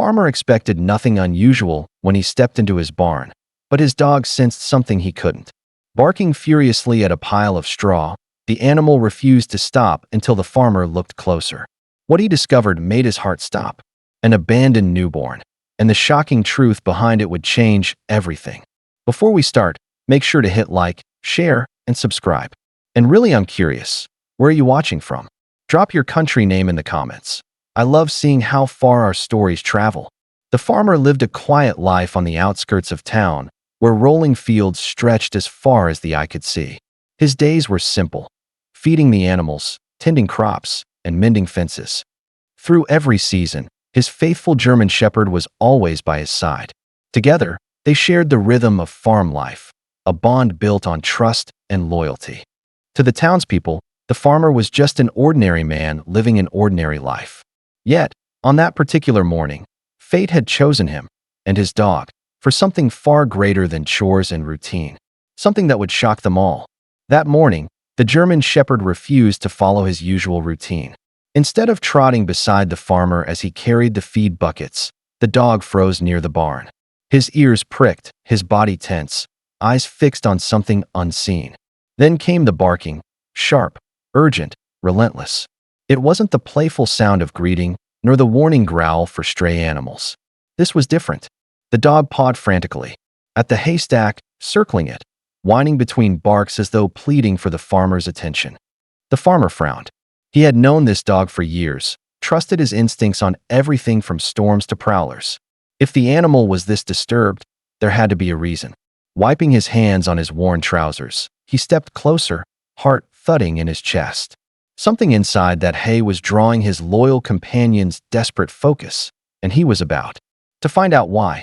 farmer expected nothing unusual when he stepped into his barn, but his dog sensed something he couldn't. Barking furiously at a pile of straw, the animal refused to stop until the farmer looked closer. What he discovered made his heart stop. An abandoned newborn, and the shocking truth behind it would change everything. Before we start, make sure to hit like, share, and subscribe. And really, I'm curious, where are you watching from? Drop your country name in the comments. I love seeing how far our stories travel. The farmer lived a quiet life on the outskirts of town, where rolling fields stretched as far as the eye could see. His days were simple: feeding the animals, tending crops, and mending fences. Through every season, his faithful German Shepherd was always by his side. Together, they shared the rhythm of farm life, a bond built on trust and loyalty. To the townspeople, the farmer was just an ordinary man living an ordinary life. Yet, on that particular morning, fate had chosen him and his dog for something far greater than chores and routine, something that would shock them all. That morning, the German Shepherd refused to follow his usual routine. Instead of trotting beside the farmer as he carried the feed buckets, the dog froze near the barn. His ears pricked, his body tense, eyes fixed on something unseen. Then came the barking, sharp, urgent, relentless. It wasn't the playful sound of greeting, nor the warning growl for stray animals. This was different. The dog pawed frantically at the haystack, circling it, whining between barks as though pleading for the farmer's attention. The farmer frowned. He had known this dog for years, trusted his instincts on everything from storms to prowlers. If the animal was this disturbed, there had to be a reason. Wiping his hands on his worn trousers, he stepped closer, heart thudding in his chest. Something inside that hay was drawing his loyal companion's desperate focus, and he was about to find out why.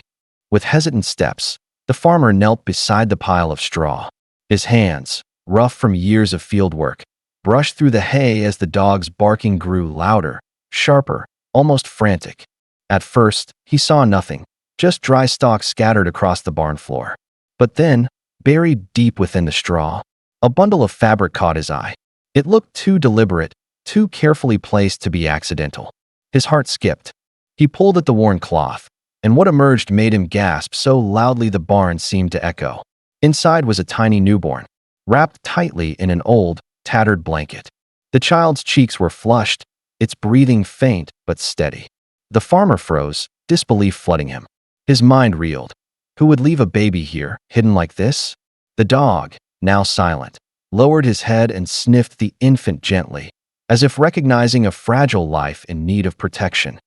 With hesitant steps, the farmer knelt beside the pile of straw. His hands, rough from years of field work, brushed through the hay as the dog's barking grew louder, sharper, almost frantic. At first, he saw nothing, just dry stalks scattered across the barn floor. But then, buried deep within the straw, a bundle of fabric caught his eye. It looked too deliberate, too carefully placed to be accidental. His heart skipped. He pulled at the worn cloth, and what emerged made him gasp so loudly the barn seemed to echo. Inside was a tiny newborn, wrapped tightly in an old, tattered blanket. The child's cheeks were flushed, its breathing faint but steady. The farmer froze, disbelief flooding him. His mind reeled. Who would leave a baby here, hidden like this? The dog, now silent, lowered his head and sniffed the infant gently, as if recognizing a fragile life in need of protection.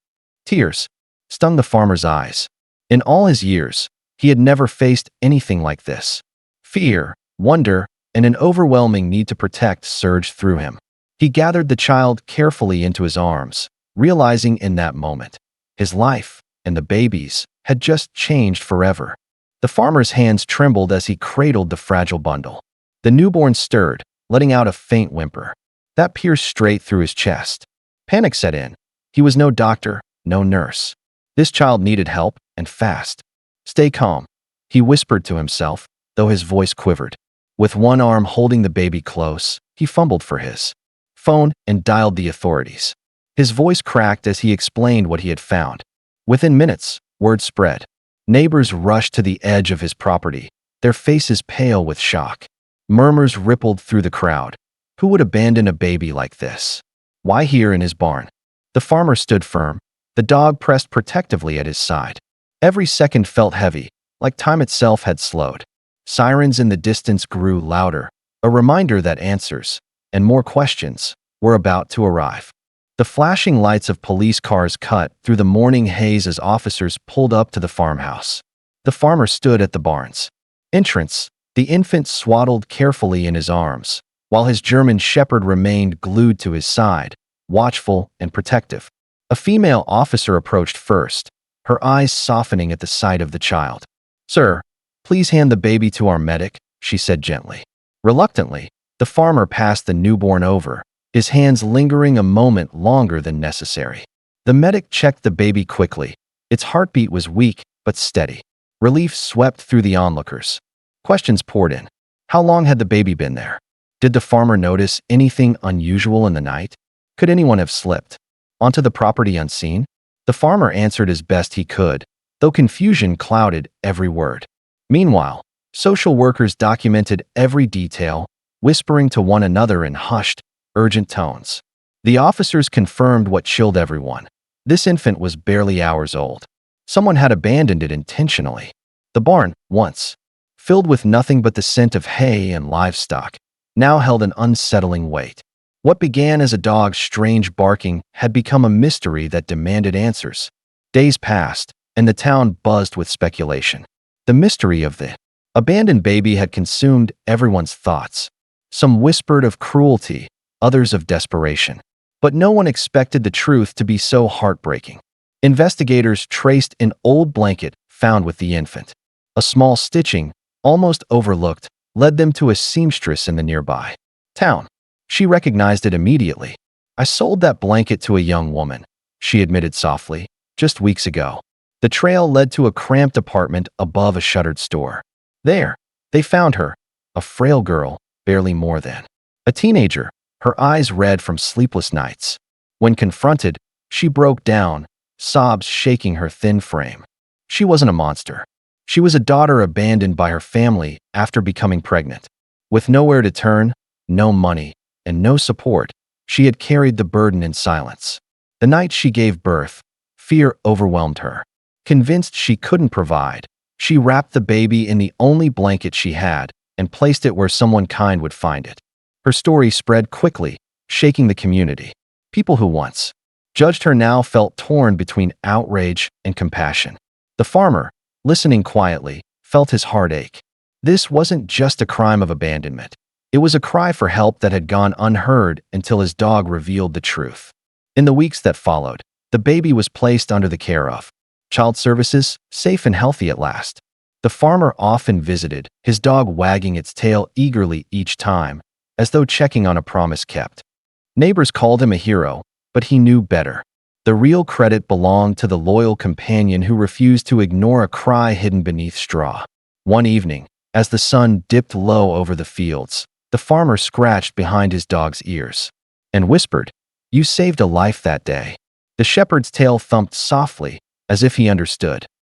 Tears stung the farmer's eyes. In all his years, he had never faced anything like this. Fear, wonder, and an overwhelming need to protect surged through him. He gathered the child carefully into his arms, realizing in that moment, his life and the baby's had just changed forever. The farmer's hands trembled as he cradled the fragile bundle. The newborn stirred, letting out a faint whimper. That pierced straight through his chest. Panic set in. He was no doctor, no nurse. This child needed help, and fast. Stay calm, he whispered to himself, though his voice quivered. With one arm holding the baby close, he fumbled for his phone and dialed the authorities. His voice cracked as he explained what he had found. Within minutes, word spread. Neighbors rushed to the edge of his property, their faces pale with shock. Murmurs rippled through the crowd. Who would abandon a baby like this? Why here in his barn? The farmer stood firm, the dog pressed protectively at his side. Every second felt heavy, like time itself had slowed. Sirens in the distance grew louder, a reminder that answers, and more questions, were about to arrive. The flashing lights of police cars cut through the morning haze as officers pulled up to the farmhouse. The farmer stood at the barn's entrance, the infant swaddled carefully in his arms, while his German Shepherd remained glued to his side, watchful and protective. A female officer approached first, her eyes softening at the sight of the child. "Sir, please hand the baby to our medic," she said gently. Reluctantly, the farmer passed the newborn over, his hands lingering a moment longer than necessary. The medic checked the baby quickly. Its heartbeat was weak but steady. Relief swept through the onlookers. Questions poured in. How long had the baby been there? Did the farmer notice anything unusual in the night? Could anyone have slipped onto the property unseen? The farmer answered as best he could, though confusion clouded every word. Meanwhile, social workers documented every detail, whispering to one another in hushed, urgent tones. The officers confirmed what chilled everyone. This infant was barely hours old. Someone had abandoned it intentionally. The barn, once filled with nothing but the scent of hay and livestock, now held an unsettling weight. What began as a dog's strange barking had become a mystery that demanded answers. Days passed, and the town buzzed with speculation. The mystery of the abandoned baby had consumed everyone's thoughts. Some whispered of cruelty, others of desperation. But no one expected the truth to be so heartbreaking. Investigators traced an old blanket found with the infant. A small stitching, almost overlooked, led them to a seamstress in the nearby town. She recognized it immediately. "I sold that blanket to a young woman," she admitted softly, "just weeks ago." The trail led to a cramped apartment above a shuttered store. There, they found her, a frail girl, barely more than a teenager, her eyes red from sleepless nights. When confronted, she broke down, sobs shaking her thin frame. She wasn't a monster. She was a daughter abandoned by her family after becoming pregnant. With nowhere to turn, no money, and no support, she had carried the burden in silence. The night she gave birth, fear overwhelmed her. Convinced she couldn't provide, she wrapped the baby in the only blanket she had and placed it where someone kind would find it. Her story spread quickly, shaking the community. People who once judged her now felt torn between outrage and compassion. The farmer, listening quietly, felt his heart ache. This wasn't just a crime of abandonment. It was a cry for help that had gone unheard until his dog revealed the truth. In the weeks that followed, the baby was placed under the care of Child Services, safe and healthy at last. The farmer often visited, his dog wagging its tail eagerly each time, as though checking on a promise kept. Neighbors called him a hero, but he knew better. The real credit belonged to the loyal companion who refused to ignore a cry hidden beneath straw. One evening, as the sun dipped low over the fields, the farmer scratched behind his dog's ears and whispered, "You saved a life that day." The shepherd's tail thumped softly, as if he understood.